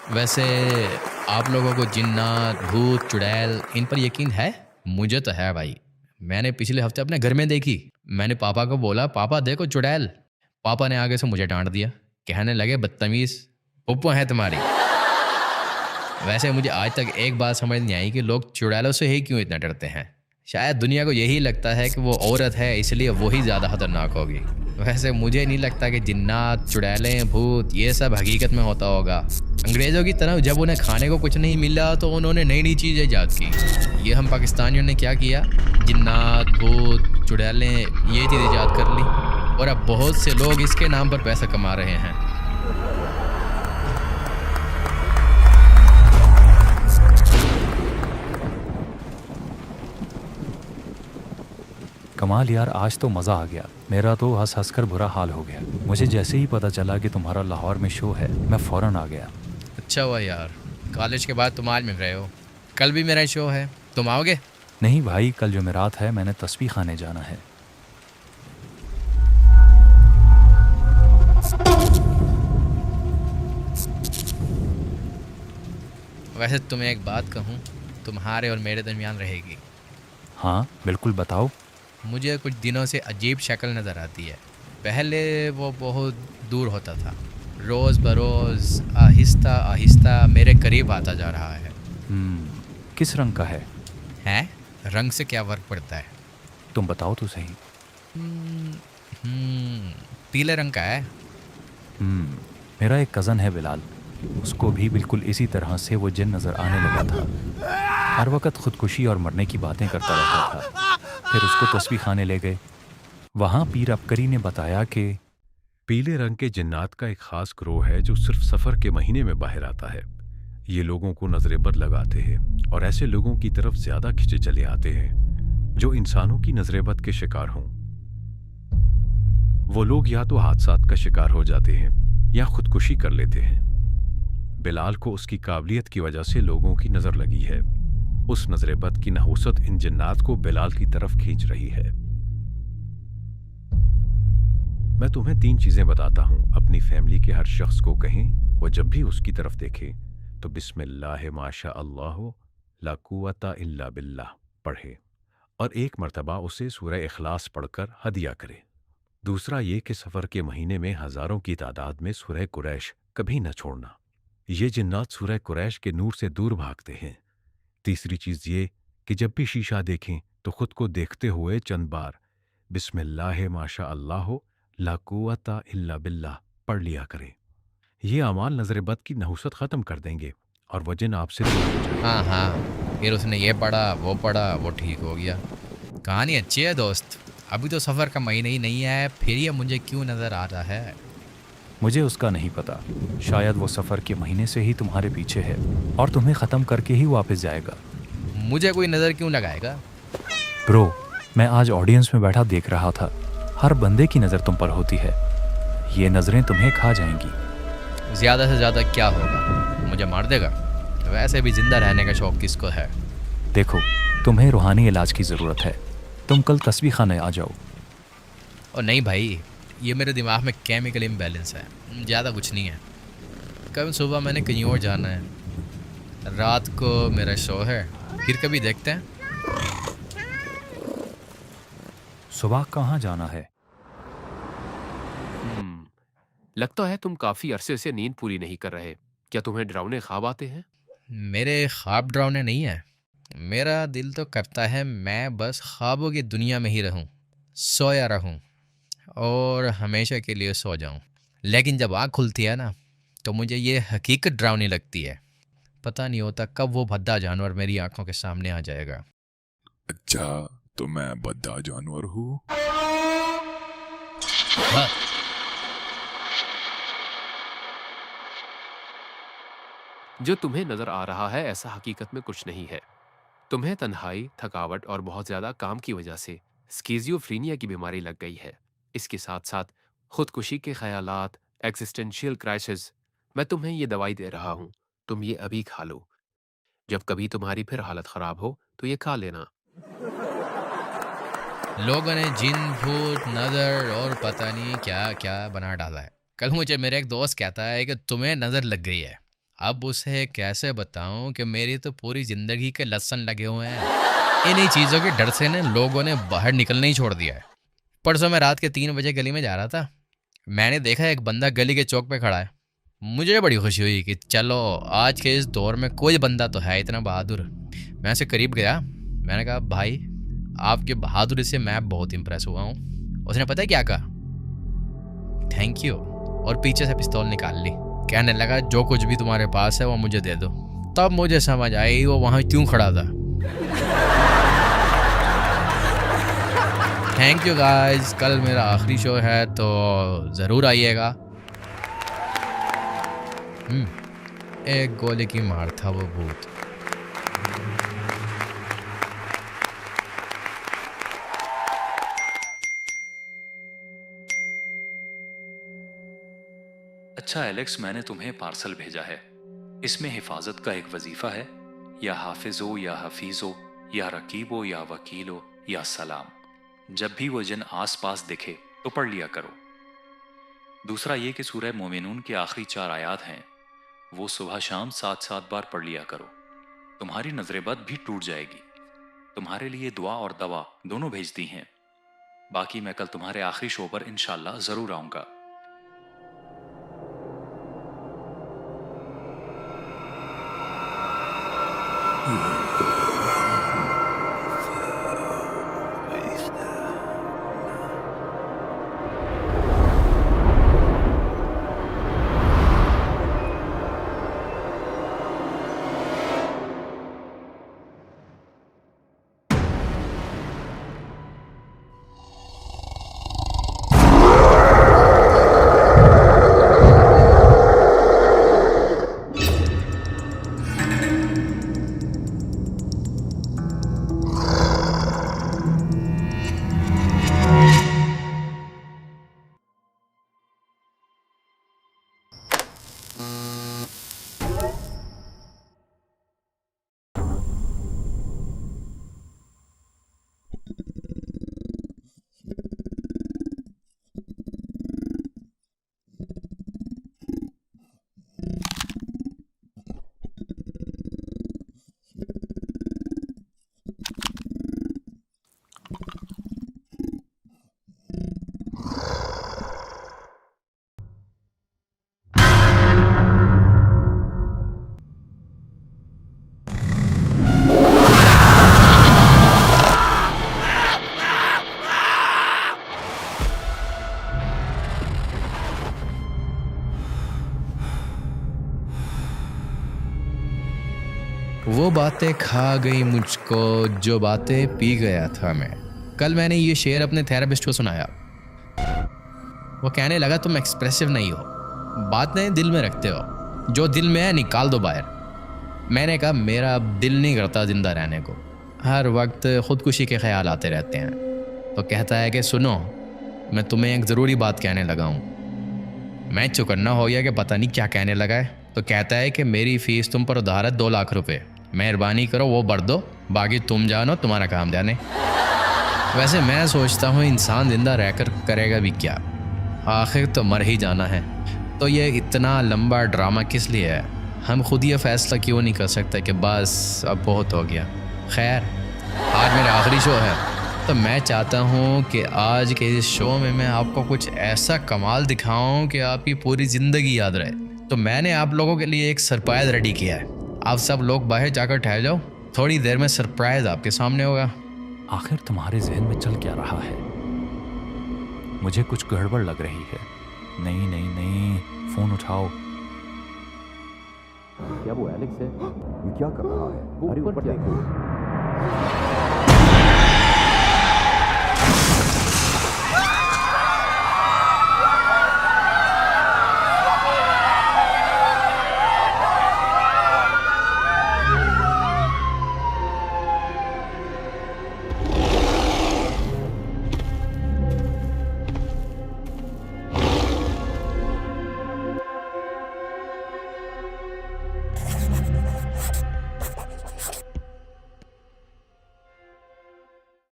वैसे आप लोगों को जिन्नात, भूत, चुड़ैल इन पर यकीन है? मुझे तो है भाई। मैंने पिछले हफ्ते अपने घर में देखी। मैंने पापा को बोला, पापा देखो चुड़ैल। पापा ने आगे से मुझे डांट दिया। कहने लगे बदतमीज, पुप्पो है तुम्हारी। वैसे मुझे आज तक एक बात समझ नहीं आई कि लोग चुड़ैलों से ही क्यों इतना डरते हैं। शायद दुनिया को यही लगता है कि वो औरत है, इसलिए वही ज़्यादा खतरनाक होगी। वैसे मुझे नहीं लगता कि जिन्नात, चुड़ैलें, भूत ये सब हकीकत में होता होगा। अंग्रेज़ों की तरह जब उन्हें खाने को कुछ नहीं मिला तो उन्होंने नई नई चीज़ें ईजाद की। ये हम पाकिस्तानियों ने क्या किया, जिन्नात, भूत, चुड़ैलें ये चीज़ ईजाद कर ली और अब बहुत से लोग इसके नाम पर पैसा कमा रहे हैं। कमाल यार, आज तो मज़ा आ गया। मेरा तो हंस हंस कर बुरा हाल हो गया। मुझे जैसे ही पता चला कि तुम्हारा लाहौर में शो है, मैं फ़ौरन आ गया। अच्छा हुआ यार, कॉलेज के बाद तुम आज मिल रहे हो। कल भी मेरा शो है, तुम आओगे? नहीं भाई, कल जुमेरात है, मैंने तस्बीह खाने जाना है। वैसे तुम्हें एक बात कहूँ, तुम्हारे और मेरे दरमियान रहेगी। हाँ बिल्कुल, बताओ। मुझे कुछ दिनों से अजीब शक्ल नज़र आती है। पहले वो बहुत दूर होता था, रोज़ बरोज़ आहिस्ता आहिस्ता मेरे करीब आता जा रहा है। किस रंग का है? हैं? रंग से क्या फ़र्क पड़ता है? तुम बताओ तो सही। पीले रंग का है। मेरा एक कज़न है बिलाल, उसको भी बिल्कुल इसी तरह से वो जिन नज़र आने लगा था। हर वक्त ख़ुदकुशी और मरने की बातें करता रहता था। फिर उसको तस्बीह खाने ले गए। वहाँ पीर अबकरी ने बताया कि पीले रंग के जिन्नात का एक खास ग्रोह है जो सिर्फ सफर के महीने में बाहर आता है। ये लोगों को नजरे बद लगाते हैं और ऐसे लोगों की तरफ ज्यादा खिंचे चले आते हैं जो इंसानों की नजरे बद के शिकार हों। वो लोग या तो हादसात का शिकार हो जाते हैं या खुदकुशी कर लेते हैं। बिलाल को उसकी काबिलियत की वजह से लोगों की नजर लगी है। उस नजरे बद की नहुसत इन जिन्नात को बिलाल की तरफ खींच रही है। मैं तुम्हें 3 चीजें बताता हूं। अपनी फैमिली के हर शख्स को कहें वो जब भी उसकी तरफ देखे तो बिस्मिल्लाह माशा अल्लाह ला कुव्वता इल्ला बिल्लाह पढ़े और एक मर्तबा उसे सूरह इखलास पढ़कर हदिया करे। दूसरा ये कि सफ़र के महीने में हज़ारों की तादाद में सूरह कुरैश कभी न छोड़ना। ये जिन्नात सूरह कुरैश के नूर से दूर भागते हैं। तीसरी चीज़ ये कि जब भी शीशा देखें तो खुद को देखते हुए चंद बार बिस्मिल्लाह माशा अल्लाह ला कुव्वता इल्ला बिल्लाह पढ़ लिया करें। ये अमाल नजर बद की नहुसत ख़त्म कर देंगे और वजन आपसे दूर हो जाएगा। हाँ, फिर उसने ये पढ़ा, वो ठीक हो गया। कहानी अच्छी है दोस्त। अभी तो सफ़र का महीना ही नहीं है, फिर ये मुझे क्यों नज़र आ रहा है? मुझे उसका नहीं पता। शायद वो सफ़र के महीने से ही तुम्हारे पीछे है और तुम्हें ख़त्म करके ही वापस जाएगा। मुझे कोई नज़र क्यों लगाएगा? ब्रो, मैं आज ऑडियंस में बैठा देख रहा था। हर बंदे की नज़र तुम पर होती है। ये नज़रें तुम्हें खा जाएंगी। ज़्यादा से ज़्यादा क्या होगा? मुझे मार देगा? वैसे भी ज़िंदा रहने का शौक़ किसको है? देखो, तुम्हें रूहानी इलाज की ज़रूरत है। तुम कल तस्बीह खाने आ जाओ। और नहीं भाई, ये मेरे दिमाग में केमिकल इम्बैलेंस है, ज़्यादा कुछ नहीं है। कल सुबह मैंने कहीं और जाना है, रात को मेरा शो है, फिर कभी देखते हैं। सुबह कहाँ जाना है? लगता है तुम काफी अरसे से नींद पूरी नहीं कर रहे। क्या तुम्हें डरावने ख्वाब आते हैं? मेरे ख्वाब डरावने नहीं है। मेरा दिल तो करता है मैं बस ख्वाबों की दुनिया में ही रहूं, सोया रहूं और हमेशा के लिए सो जाऊं। लेकिन जब आँख खुलती है ना, तो मुझे ये हकीकत डरावनी लगती है। पता नहीं होता कब वो भद्दा जानवर मेरी आंखों के सामने आ जाएगा। अच्छा, तो मैं भद्दा जानवर हूँ? हाँ। जो तुम्हें नजर आ रहा है ऐसा हकीकत में कुछ नहीं है। तुम्हें तन्हाई, थकावट और बहुत ज्यादा काम की वजह से स्किज़ोफ्रेनिया की बीमारी लग गई है। इसके साथ साथ खुदकुशी के ख्यालात, एक्सिस्टेंशियल क्राइसिस। मैं तुम्हें ये दवाई दे रहा हूँ, तुम ये अभी खा लो। जब कभी तुम्हारी फिर हालत खराब हो तो ये खा लेना। लोगों ने जिन, भूत, नज़र और पता नहीं क्या क्या बना डाला है। कल मुझे मेरा एक दोस्त कहता है कि तुम्हें नज़र लग गई है। अब उसे कैसे बताऊं कि मेरी तो पूरी ज़िंदगी के लसन लगे हुए हैं। इन्हीं चीज़ों के डर से ना लोगों ने बाहर निकलना ही छोड़ दिया है। परसों मैं रात के 3 बजे गली में जा रहा था। मैंने देखा एक बंदा गली के चौक पे खड़ा है। मुझे बड़ी खुशी हुई कि चलो आज के इस दौर में कोई बंदा तो है इतना बहादुर। मैं उससे करीब गया। मैंने कहा भाई आपके बहादुरी से मैं बहुत इम्प्रेस हुआ हूँ। उसने पता है क्या कहा? Thank you. और पीछे से पिस्तौल निकाल ली। कहने लगा जो कुछ भी तुम्हारे पास है वो मुझे दे दो। तब मुझे समझ आई वो वहाँ क्यों खड़ा था। Thank you guys. कल मेरा आखिरी शो है तो ज़रूर आइएगा। एक गोली की मार था वो भूत। अच्छा एलेक्स, मैंने तुम्हें पार्सल भेजा है। इसमें हिफाजत का एक वजीफा है, या हाफिजो या हफीजो या रकीबो या वकीलो या सलाम। जब भी वो जिन आस पास दिखे तो पढ़ लिया करो। दूसरा ये कि सूरह मोमिनून के आखिरी 4 आयात हैं, वो सुबह शाम 7-7 बार पढ़ लिया करो। तुम्हारी नजरेबद भी टूट जाएगी। तुम्हारे लिए दुआ और दवा दोनों भेज दी हैं। बाकी मैं कल तुम्हारे आखिरी शो पर इंशाल्लाह जरूर आऊंगा। वो बातें खा गई मुझको जो बातें पी गया था मैं। कल मैंने ये शेर अपने थेरेपिस्ट को सुनाया। वो कहने लगा तुम एक्सप्रेसिव नहीं हो, बातें दिल में रखते हो, जो दिल में है निकाल दो बाहर। मैंने कहा मेरा दिल नहीं करता जिंदा रहने को, हर वक्त ख़ुदकुशी के ख्याल आते रहते हैं। तो कहता है कि सुनो मैं तुम्हें एक ज़रूरी बात कहने लगा हूँ। मैं चौकन्ना हो गया कि पता नहीं क्या कहने लगा है। तो कहता है कि मेरी फ़ीस तुम पर उधार है 2 लाख रुपए, मेहरबानी करो वो भर दो, बाकी तुम जानो तुम्हारा काम जाने। वैसे मैं सोचता हूँ इंसान ज़िंदा रहकर करेगा भी क्या, आखिर तो मर ही जाना है। तो ये इतना लंबा ड्रामा किस लिए है? हम खुद ये फ़ैसला क्यों नहीं कर सकते कि बस अब बहुत हो गया। खैर आज मेरा आखिरी शो है, तो मैं चाहता हूँ कि आज के इस शो में मैं आपको कुछ ऐसा कमाल दिखाऊं कि आपकी पूरी ज़िंदगी याद रहे। तो मैंने आप लोगों के लिए एक सरप्राइज़ रेडी किया है। आप सब लोग बाहर जाकर ठहर जाओ, थोड़ी देर में सरप्राइज़ आपके सामने होगा। आखिर तुम्हारे जहन में चल क्या रहा है? मुझे कुछ गड़बड़ लग रही है। नहीं नहीं नहीं, फोन उठाओ। क्या वो एलेक्स है? ये क्या कर रहा है? अरे ऊपर देखो।